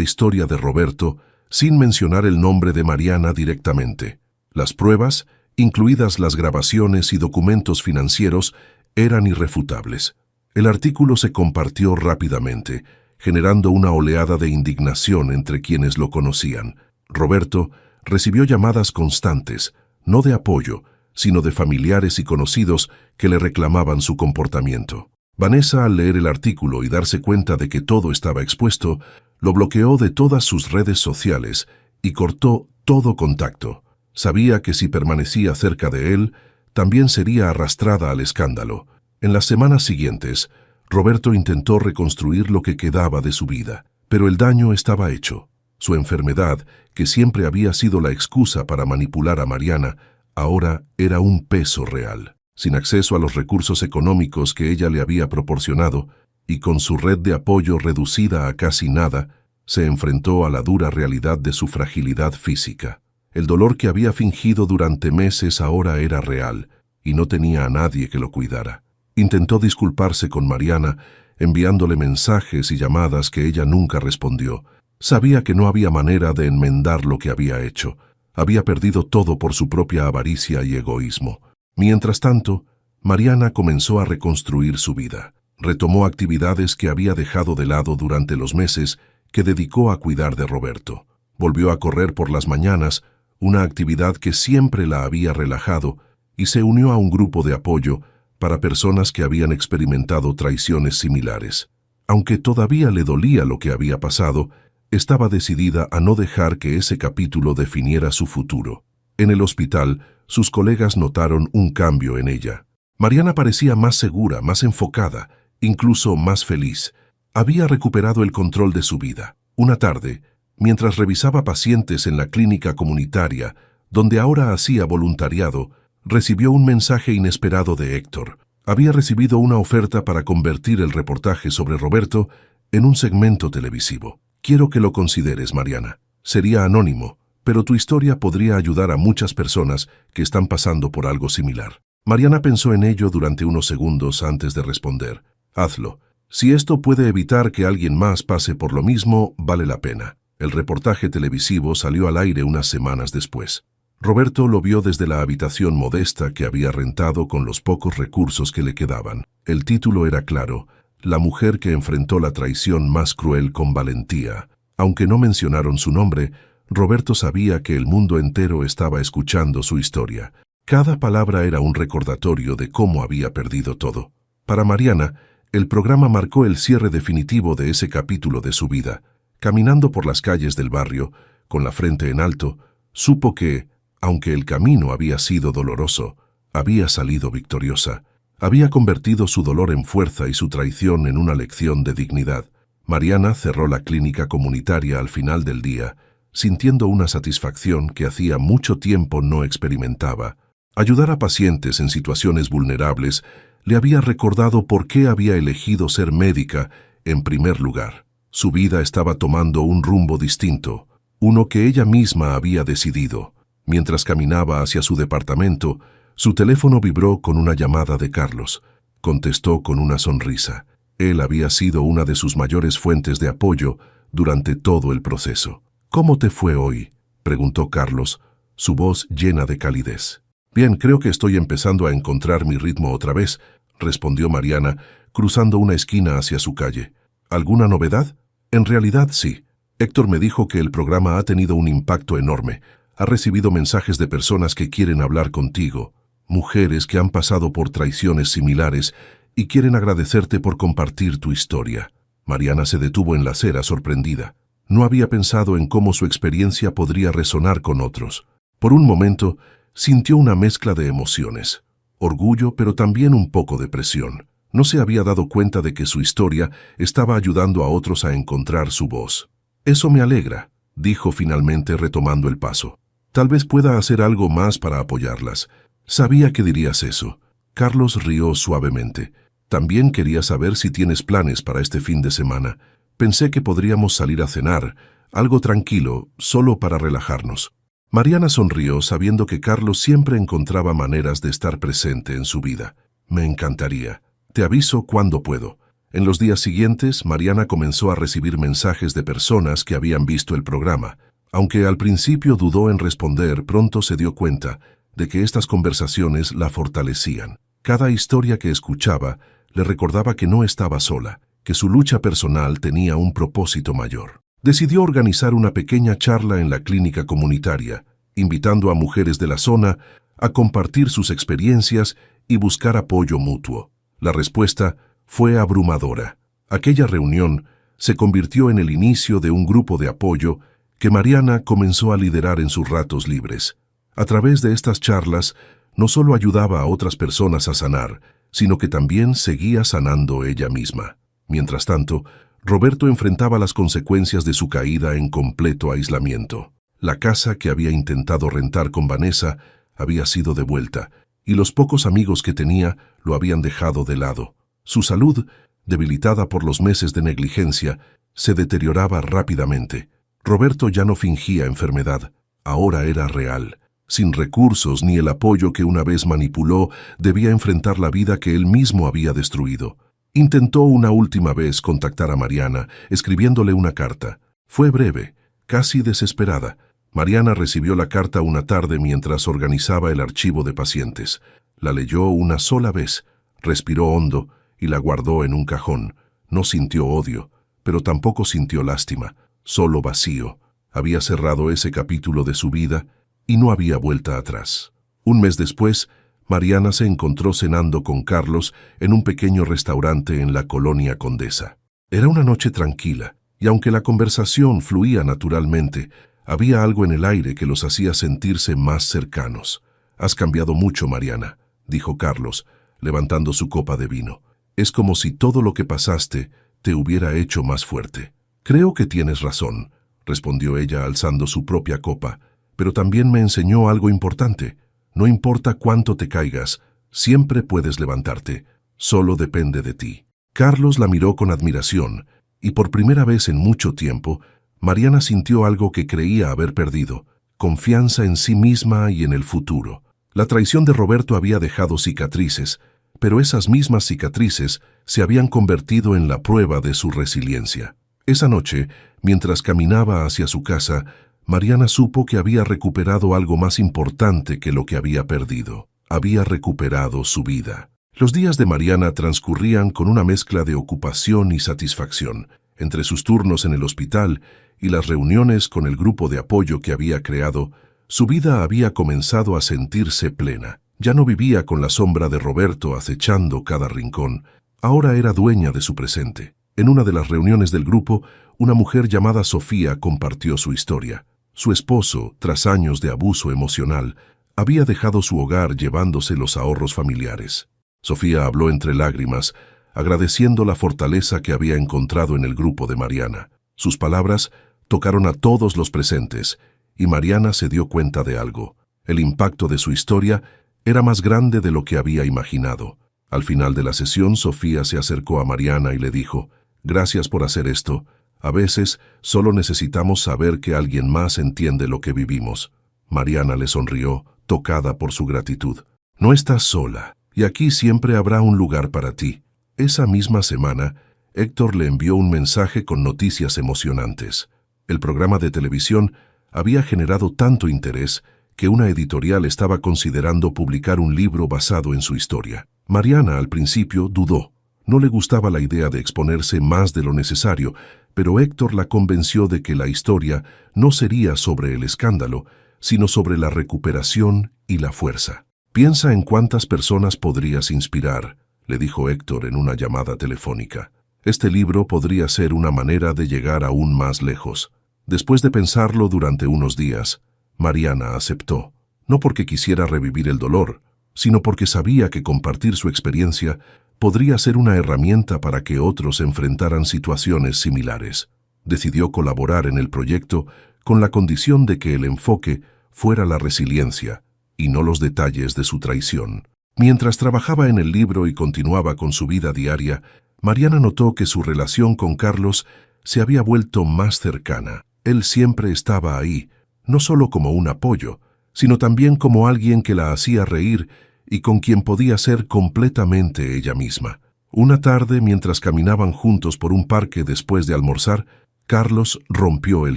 historia de Roberto sin mencionar el nombre de Mariana directamente. Las pruebas, incluidas las grabaciones y documentos financieros, eran irrefutables. El artículo se compartió rápidamente, generando una oleada de indignación entre quienes lo conocían. Roberto recibió llamadas constantes, no de apoyo, sino de familiares y conocidos que le reclamaban su comportamiento. Vanessa, al leer el artículo y darse cuenta de que todo estaba expuesto, lo bloqueó de todas sus redes sociales y cortó todo contacto. Sabía que si permanecía cerca de él, también sería arrastrada al escándalo. En las semanas siguientes, Roberto intentó reconstruir lo que quedaba de su vida, pero el daño estaba hecho. Su enfermedad, que siempre había sido la excusa para manipular a Mariana, ahora era un peso real. Sin acceso a los recursos económicos que ella le había proporcionado, y con su red de apoyo reducida a casi nada, se enfrentó a la dura realidad de su fragilidad física. El dolor que había fingido durante meses ahora era real, y no tenía a nadie que lo cuidara. Intentó disculparse con Mariana, enviándole mensajes y llamadas que ella nunca respondió. Sabía que no había manera de enmendar lo que había hecho. Había perdido todo por su propia avaricia y egoísmo. Mientras tanto, Mariana comenzó a reconstruir su vida. Retomó actividades que había dejado de lado durante los meses que dedicó a cuidar de Roberto. Volvió a correr por las mañanas, una actividad que siempre la había relajado, y se unió a un grupo de apoyo para personas que habían experimentado traiciones similares. Aunque todavía le dolía lo que había pasado, estaba decidida a no dejar que ese capítulo definiera su futuro. En el hospital, sus colegas notaron un cambio en ella. Mariana parecía más segura, más enfocada, incluso más feliz. Había recuperado el control de su vida. Una tarde, mientras revisaba pacientes en la clínica comunitaria, donde ahora hacía voluntariado, recibió un mensaje inesperado de Héctor. Había recibido una oferta para convertir el reportaje sobre Roberto en un segmento televisivo. Quiero que lo consideres, Mariana. Sería anónimo, pero tu historia podría ayudar a muchas personas que están pasando por algo similar. Mariana pensó en ello durante unos segundos antes de responder. Hazlo. Si esto puede evitar que alguien más pase por lo mismo, vale la pena. El reportaje televisivo salió al aire unas semanas después. Roberto lo vio desde la habitación modesta que había rentado con los pocos recursos que le quedaban. El título era claro: La mujer que enfrentó la traición más cruel con valentía. Aunque no mencionaron su nombre, Roberto sabía que el mundo entero estaba escuchando su historia. Cada palabra era un recordatorio de cómo había perdido todo. Para Mariana, el programa marcó el cierre definitivo de ese capítulo de su vida. Caminando por las calles del barrio, con la frente en alto, supo que, aunque el camino había sido doloroso, había salido victoriosa. Había convertido su dolor en fuerza y su traición en una lección de dignidad. Mariana cerró la clínica comunitaria al final del día, sintiendo una satisfacción que hacía mucho tiempo no experimentaba. Ayudar a pacientes en situaciones vulnerables le había recordado por qué había elegido ser médica en primer lugar. Su vida estaba tomando un rumbo distinto, uno que ella misma había decidido. Mientras caminaba hacia su departamento, su teléfono vibró con una llamada de Carlos. Contestó con una sonrisa. Él había sido una de sus mayores fuentes de apoyo durante todo el proceso. «¿Cómo te fue hoy?», preguntó Carlos, su voz llena de calidez. «Bien, creo que estoy empezando a encontrar mi ritmo otra vez», respondió Mariana, cruzando una esquina hacia su calle. «¿Alguna novedad?». «En realidad, sí. Héctor me dijo que el programa ha tenido un impacto enorme. Ha recibido mensajes de personas que quieren hablar contigo, mujeres que han pasado por traiciones similares y quieren agradecerte por compartir tu historia». Mariana se detuvo en la acera sorprendida. No había pensado en cómo su experiencia podría resonar con otros. Por un momento, sintió una mezcla de emociones. Orgullo, pero también un poco de presión. No se había dado cuenta de que su historia estaba ayudando a otros a encontrar su voz. «Eso me alegra», dijo finalmente retomando el paso. «Tal vez pueda hacer algo más para apoyarlas». «Sabía que dirías eso». Carlos rió suavemente. «También quería saber si tienes planes para este fin de semana. Pensé que podríamos salir a cenar, algo tranquilo, solo para relajarnos. Mariana sonrió sabiendo que Carlos siempre encontraba maneras de estar presente en su vida. Me encantaría. Te aviso cuando puedo. En los días siguientes, Mariana comenzó a recibir mensajes de personas que habían visto el programa. Aunque al principio dudó en responder, pronto se dio cuenta de que estas conversaciones la fortalecían. Cada historia que escuchaba le recordaba que no estaba sola, que su lucha personal tenía un propósito mayor. Decidió organizar una pequeña charla en la clínica comunitaria, invitando a mujeres de la zona a compartir sus experiencias y buscar apoyo mutuo. La respuesta fue abrumadora. Aquella reunión se convirtió en el inicio de un grupo de apoyo que Mariana comenzó a liderar en sus ratos libres. A través de estas charlas, no solo ayudaba a otras personas a sanar, sino que también seguía sanando ella misma. Mientras tanto, Roberto enfrentaba las consecuencias de su caída en completo aislamiento. La casa que había intentado rentar con Vanessa había sido devuelta, y los pocos amigos que tenía lo habían dejado de lado. Su salud, debilitada por los meses de negligencia, se deterioraba rápidamente. Roberto ya no fingía enfermedad, ahora era real. Sin recursos ni el apoyo que una vez manipuló, debía enfrentar la vida que él mismo había destruido. Intentó una última vez contactar a Mariana, escribiéndole una carta. Fue breve, casi desesperada. Mariana recibió la carta una tarde mientras organizaba el archivo de pacientes. La leyó una sola vez, respiró hondo y la guardó en un cajón. No sintió odio, pero tampoco sintió lástima, solo vacío. Había cerrado ese capítulo de su vida y no había vuelta atrás. Un mes después, Mariana se encontró cenando con Carlos en un pequeño restaurante en la colonia Condesa. Era una noche tranquila, y aunque la conversación fluía naturalmente, había algo en el aire que los hacía sentirse más cercanos. «Has cambiado mucho, Mariana», dijo Carlos, levantando su copa de vino. «Es como si todo lo que pasaste te hubiera hecho más fuerte». «Creo que tienes razón», respondió ella alzando su propia copa, «pero también me enseñó algo importante. No importa cuánto te caigas, siempre puedes levantarte. Solo depende de ti». Carlos la miró con admiración, y por primera vez en mucho tiempo, Mariana sintió algo que creía haber perdido: confianza en sí misma y en el futuro. La traición de Roberto había dejado cicatrices, pero esas mismas cicatrices se habían convertido en la prueba de su resiliencia. Esa noche, mientras caminaba hacia su casa, Mariana supo que había recuperado algo más importante que lo que había perdido. Había recuperado su vida. Los días de Mariana transcurrían con una mezcla de ocupación y satisfacción. Entre sus turnos en el hospital y las reuniones con el grupo de apoyo que había creado, su vida había comenzado a sentirse plena. Ya no vivía con la sombra de Roberto acechando cada rincón. Ahora era dueña de su presente. En una de las reuniones del grupo, una mujer llamada Sofía compartió su historia. Su esposo, tras años de abuso emocional, había dejado su hogar llevándose los ahorros familiares. Sofía habló entre lágrimas, agradeciendo la fortaleza que había encontrado en el grupo de Mariana. Sus palabras tocaron a todos los presentes, y Mariana se dio cuenta de algo. El impacto de su historia era más grande de lo que había imaginado. Al final de la sesión, Sofía se acercó a Mariana y le dijo: «Gracias por hacer esto. A veces solo necesitamos saber que alguien más entiende lo que vivimos». Mariana le sonrió, tocada por su gratitud. «No estás sola, y aquí siempre habrá un lugar para ti». Esa misma semana, Héctor le envió un mensaje con noticias emocionantes. El programa de televisión había generado tanto interés que una editorial estaba considerando publicar un libro basado en su historia. Mariana al principio dudó. No le gustaba la idea de exponerse más de lo necesario, pero Héctor la convenció de que la historia no sería sobre el escándalo, sino sobre la recuperación y la fuerza. «Piensa en cuántas personas podrías inspirar», le dijo Héctor en una llamada telefónica. «Este libro podría ser una manera de llegar aún más lejos». Después de pensarlo durante unos días, Mariana aceptó, no porque quisiera revivir el dolor, sino porque sabía que compartir su experiencia podría ser una herramienta para que otros enfrentaran situaciones similares. Decidió colaborar en el proyecto con la condición de que el enfoque fuera la resiliencia y no los detalles de su traición. Mientras trabajaba en el libro y continuaba con su vida diaria, Mariana notó que su relación con Carlos se había vuelto más cercana. Él siempre estaba ahí, no solo como un apoyo, sino también como alguien que la hacía reír y con quien podía ser completamente ella misma. Una tarde, mientras caminaban juntos por un parque después de almorzar, Carlos rompió el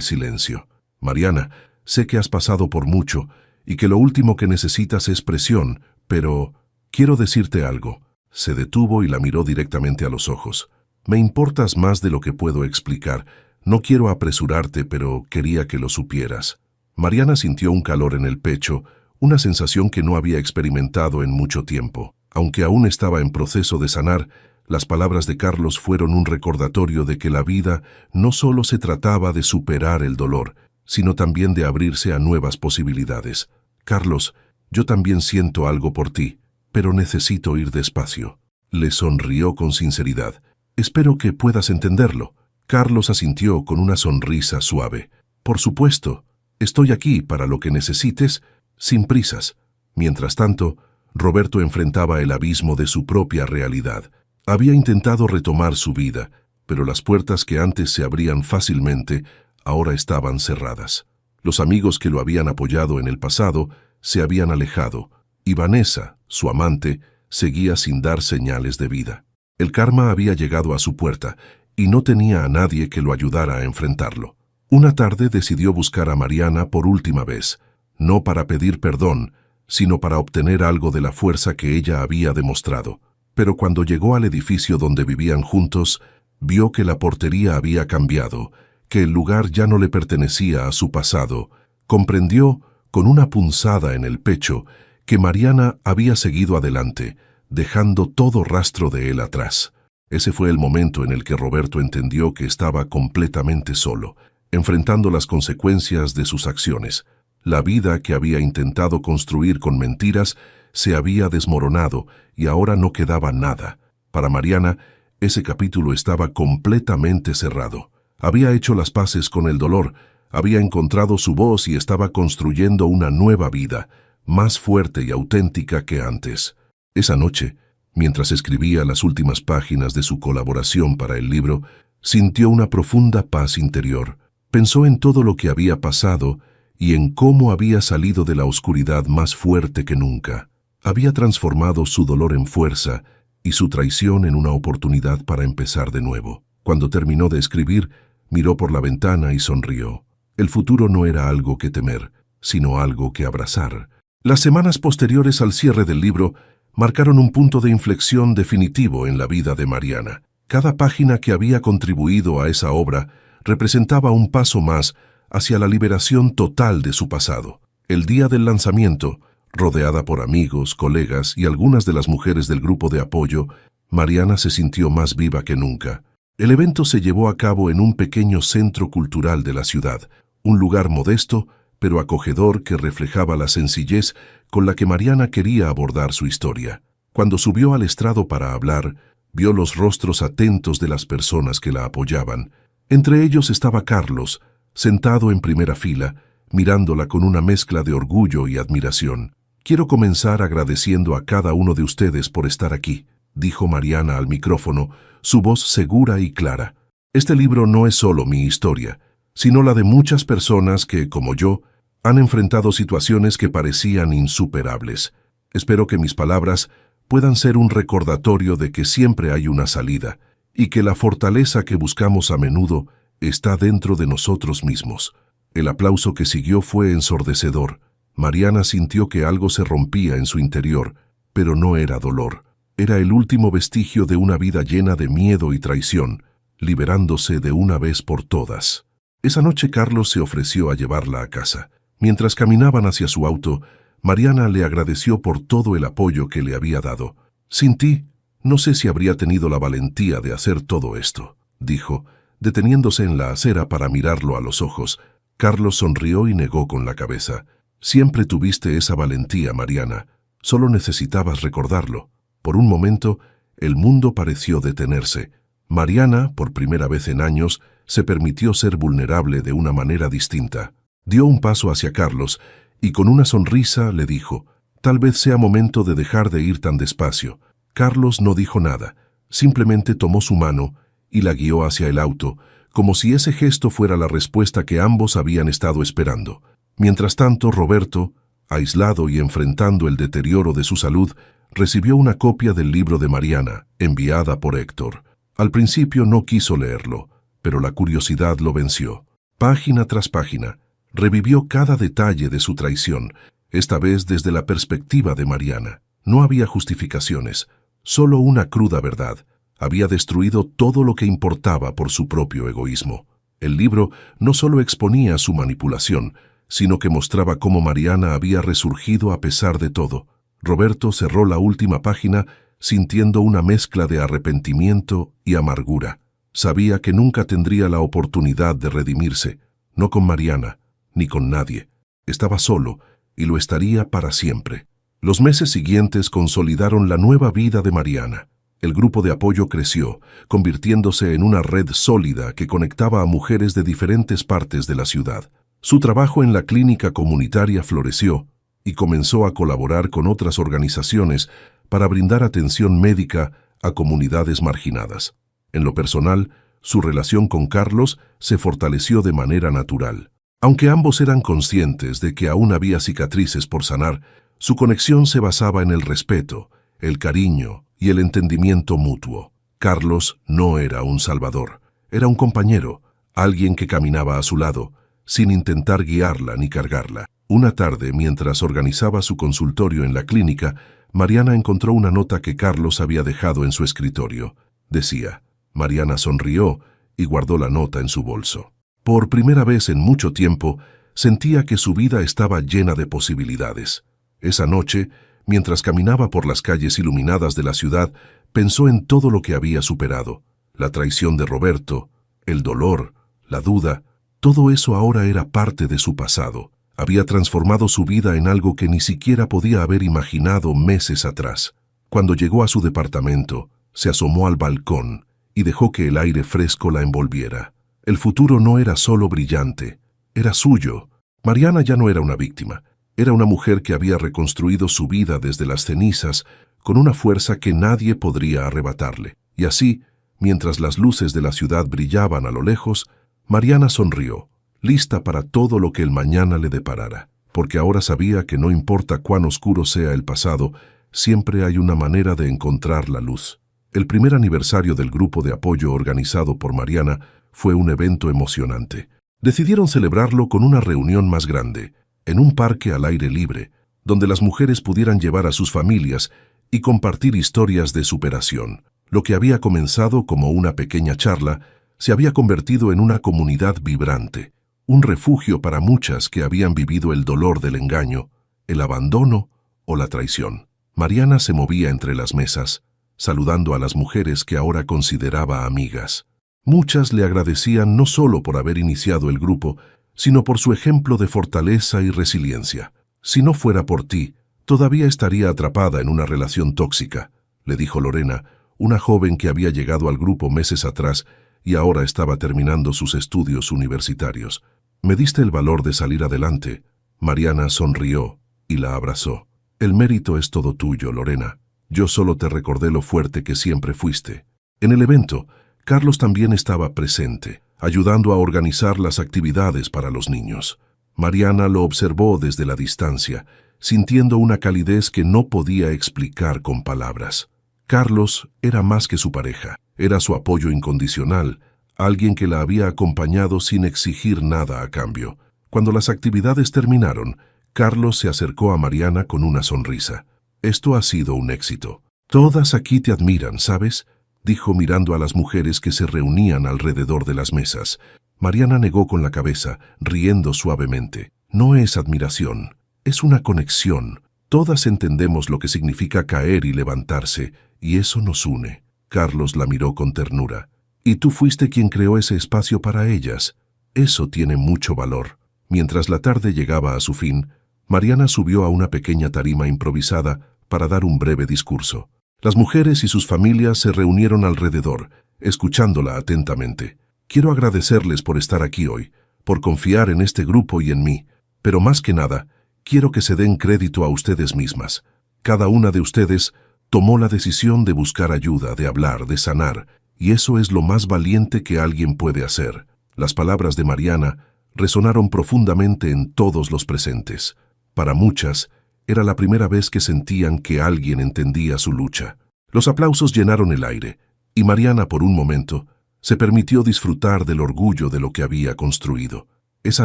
silencio. «Mariana, sé que has pasado por mucho y que lo último que necesitas es presión, pero quiero decirte algo». Se detuvo y la miró directamente a los ojos. «Me importas más de lo que puedo explicar. No quiero apresurarte, pero quería que lo supieras». Mariana sintió un calor en el pecho, una sensación que no había experimentado en mucho tiempo. Aunque aún estaba en proceso de sanar, las palabras de Carlos fueron un recordatorio de que la vida no solo se trataba de superar el dolor, sino también de abrirse a nuevas posibilidades. «Carlos, yo también siento algo por ti, pero necesito ir despacio». Le sonrió con sinceridad. «Espero que puedas entenderlo». Carlos asintió con una sonrisa suave. «Por supuesto, estoy aquí para lo que necesites, sin prisas». Mientras tanto, Roberto enfrentaba el abismo de su propia realidad. Había intentado retomar su vida, pero las puertas que antes se abrían fácilmente ahora estaban cerradas. Los amigos que lo habían apoyado en el pasado se habían alejado, y Vanessa, su amante, seguía sin dar señales de vida. El karma había llegado a su puerta, y no tenía a nadie que lo ayudara a enfrentarlo. Una tarde decidió buscar a Mariana por última vez, no para pedir perdón, sino para obtener algo de la fuerza que ella había demostrado. Pero cuando llegó al edificio donde vivían juntos, vio que la portería había cambiado, que el lugar ya no le pertenecía a su pasado. Comprendió, con una punzada en el pecho, que Mariana había seguido adelante, dejando todo rastro de él atrás. Ese fue el momento en el que Roberto entendió que estaba completamente solo, enfrentando las consecuencias de sus acciones. La vida que había intentado construir con mentiras se había desmoronado y ahora no quedaba nada. Para Mariana, ese capítulo estaba completamente cerrado. Había hecho las paces con el dolor, había encontrado su voz y estaba construyendo una nueva vida, más fuerte y auténtica que antes. Esa noche, mientras escribía las últimas páginas de su colaboración para el libro, sintió una profunda paz interior. Pensó en todo lo que había pasado y en cómo había salido de la oscuridad más fuerte que nunca. Había transformado su dolor en fuerza y su traición en una oportunidad para empezar de nuevo. Cuando terminó de escribir, miró por la ventana y sonrió. El futuro no era algo que temer, sino algo que abrazar. Las semanas posteriores al cierre del libro marcaron un punto de inflexión definitivo en la vida de Mariana. Cada página que había contribuido a esa obra representaba un paso más hacia la liberación total de su pasado. El día del lanzamiento, rodeada por amigos, colegas y algunas de las mujeres del grupo de apoyo, Mariana se sintió más viva que nunca. El evento se llevó a cabo en un pequeño centro cultural de la ciudad, un lugar modesto pero acogedor que reflejaba la sencillez con la que Mariana quería abordar su historia. Cuando subió al estrado para hablar, vio los rostros atentos de las personas que la apoyaban. Entre ellos estaba Carlos, sentado en primera fila, mirándola con una mezcla de orgullo y admiración. «Quiero comenzar agradeciendo a cada uno de ustedes por estar aquí», dijo Mariana al micrófono, su voz segura y clara. «Este libro no es solo mi historia, sino la de muchas personas que, como yo, han enfrentado situaciones que parecían insuperables. Espero que mis palabras puedan ser un recordatorio de que siempre hay una salida y que la fortaleza que buscamos a menudo está dentro de nosotros mismos». El aplauso que siguió fue ensordecedor. Mariana sintió que algo se rompía en su interior, pero no era dolor. Era el último vestigio de una vida llena de miedo y traición, liberándose de una vez por todas. Esa noche Carlos se ofreció a llevarla a casa. Mientras caminaban hacia su auto, Mariana le agradeció por todo el apoyo que le había dado. «Sin ti, no sé si habría tenido la valentía de hacer todo esto», dijo, deteniéndose en la acera para mirarlo a los ojos. Carlos sonrió y negó con la cabeza. «Siempre tuviste esa valentía, Mariana. Solo necesitabas recordarlo». Por un momento, el mundo pareció detenerse. Mariana, por primera vez en años, se permitió ser vulnerable de una manera distinta. Dio un paso hacia Carlos y con una sonrisa le dijo: «Tal vez sea momento de dejar de ir tan despacio». Carlos no dijo nada, simplemente tomó su mano y la guió hacia el auto, como si ese gesto fuera la respuesta que ambos habían estado esperando. Mientras tanto, Roberto, aislado y enfrentando el deterioro de su salud, recibió una copia del libro de Mariana, enviada por Héctor. Al principio no quiso leerlo, pero la curiosidad lo venció. Página tras página, revivió cada detalle de su traición, esta vez desde la perspectiva de Mariana. No había justificaciones, solo una cruda verdad. Había destruido todo lo que importaba por su propio egoísmo. El libro no solo exponía su manipulación, sino que mostraba cómo Mariana había resurgido a pesar de todo. Roberto cerró la última página sintiendo una mezcla de arrepentimiento y amargura. Sabía que nunca tendría la oportunidad de redimirse, no con Mariana, ni con nadie. Estaba solo, y lo estaría para siempre. Los meses siguientes consolidaron la nueva vida de Mariana. El grupo de apoyo creció, convirtiéndose en una red sólida que conectaba a mujeres de diferentes partes de la ciudad. Su trabajo en la clínica comunitaria floreció y comenzó a colaborar con otras organizaciones para brindar atención médica a comunidades marginadas. En lo personal, su relación con Carlos se fortaleció de manera natural. Aunque ambos eran conscientes de que aún había cicatrices por sanar, su conexión se basaba en el respeto, el cariño y el entendimiento mutuo. Carlos no era un salvador, era un compañero, alguien que caminaba a su lado, sin intentar guiarla ni cargarla. Una tarde, mientras organizaba su consultorio en la clínica, Mariana encontró una nota que Carlos había dejado en su escritorio. Decía, Mariana sonrió y guardó la nota en su bolso. Por primera vez en mucho tiempo, sentía que su vida estaba llena de posibilidades. Esa noche, mientras caminaba por las calles iluminadas de la ciudad, pensó en todo lo que había superado. La traición de Roberto, el dolor, la duda, todo eso ahora era parte de su pasado. Había transformado su vida en algo que ni siquiera podía haber imaginado meses atrás. Cuando llegó a su departamento, se asomó al balcón y dejó que el aire fresco la envolviera. El futuro no era solo brillante, era suyo. Mariana ya no era una víctima. Era una mujer que había reconstruido su vida desde las cenizas con una fuerza que nadie podría arrebatarle. Y así, mientras las luces de la ciudad brillaban a lo lejos, Mariana sonrió, lista para todo lo que el mañana le deparara, porque ahora sabía que no importa cuán oscuro sea el pasado, siempre hay una manera de encontrar la luz. El primer aniversario del grupo de apoyo organizado por Mariana fue un evento emocionante. Decidieron celebrarlo con una reunión más grande, en un parque al aire libre, donde las mujeres pudieran llevar a sus familias y compartir historias de superación. Lo que había comenzado como una pequeña charla se había convertido en una comunidad vibrante, un refugio para muchas que habían vivido el dolor del engaño, el abandono o la traición. Mariana se movía entre las mesas, saludando a las mujeres que ahora consideraba amigas. Muchas le agradecían no solo por haber iniciado el grupo, sino por su ejemplo de fortaleza y resiliencia. Si no fuera por ti, todavía estaría atrapada en una relación tóxica, le dijo Lorena, una joven que había llegado al grupo meses atrás y ahora estaba terminando sus estudios universitarios. Me diste el valor de salir adelante. Mariana sonrió y la abrazó. El mérito es todo tuyo, Lorena. Yo solo te recordé lo fuerte que siempre fuiste. En el evento, Carlos también estaba presente, ayudando a organizar las actividades para los niños. Mariana lo observó desde la distancia, sintiendo una calidez que no podía explicar con palabras. Carlos era más que su pareja, era su apoyo incondicional, alguien que la había acompañado sin exigir nada a cambio. Cuando las actividades terminaron, Carlos se acercó a Mariana con una sonrisa. Esto ha sido un éxito. Todas aquí te admiran, ¿sabes?, dijo mirando a las mujeres que se reunían alrededor de las mesas. Mariana negó con la cabeza, riendo suavemente. No es admiración, es una conexión. Todas entendemos lo que significa caer y levantarse, y eso nos une. Carlos la miró con ternura. Y tú fuiste quien creó ese espacio para ellas. Eso tiene mucho valor. Mientras la tarde llegaba a su fin, Mariana subió a una pequeña tarima improvisada para dar un breve discurso. Las mujeres y sus familias se reunieron alrededor, escuchándola atentamente. Quiero agradecerles por estar aquí hoy, por confiar en este grupo y en mí, pero más que nada, quiero que se den crédito a ustedes mismas. Cada una de ustedes tomó la decisión de buscar ayuda, de hablar, de sanar, y eso es lo más valiente que alguien puede hacer. Las palabras de Mariana resonaron profundamente en todos los presentes. Para muchas, era la primera vez que sentían que alguien entendía su lucha. Los aplausos llenaron el aire, y Mariana, por un momento, se permitió disfrutar del orgullo de lo que había construido. Esa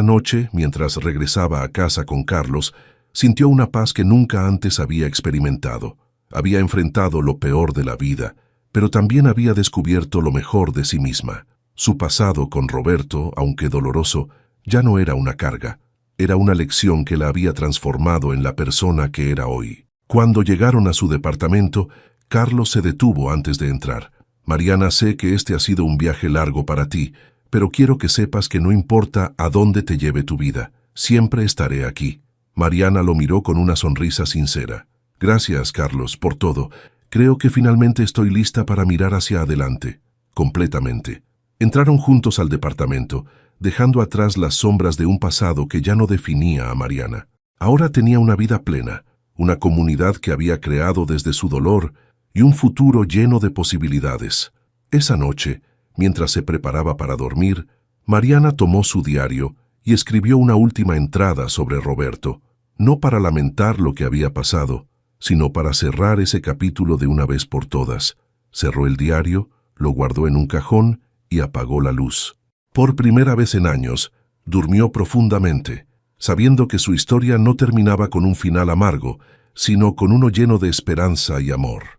noche, mientras regresaba a casa con Carlos, sintió una paz que nunca antes había experimentado. Había enfrentado lo peor de la vida, pero también había descubierto lo mejor de sí misma. Su pasado con Roberto, aunque doloroso, ya no era una carga. Era una lección que la había transformado en la persona que era hoy. Cuando llegaron a su departamento, Carlos se detuvo antes de entrar. Mariana, sé que este ha sido un viaje largo para ti, pero quiero que sepas que no importa a dónde te lleve tu vida, siempre estaré aquí. Mariana lo miró con una sonrisa sincera. Gracias, Carlos, por todo. Creo que finalmente estoy lista para mirar hacia adelante. Completamente. Entraron juntos al departamento, dejando atrás las sombras de un pasado que ya no definía a Mariana. Ahora tenía una vida plena, una comunidad que había creado desde su dolor y un futuro lleno de posibilidades. Esa noche, mientras se preparaba para dormir, Mariana tomó su diario y escribió una última entrada sobre Roberto, no para lamentar lo que había pasado, sino para cerrar ese capítulo de una vez por todas. Cerró el diario, lo guardó en un cajón y apagó la luz. Por primera vez en años, durmió profundamente, sabiendo que su historia no terminaba con un final amargo, sino con uno lleno de esperanza y amor.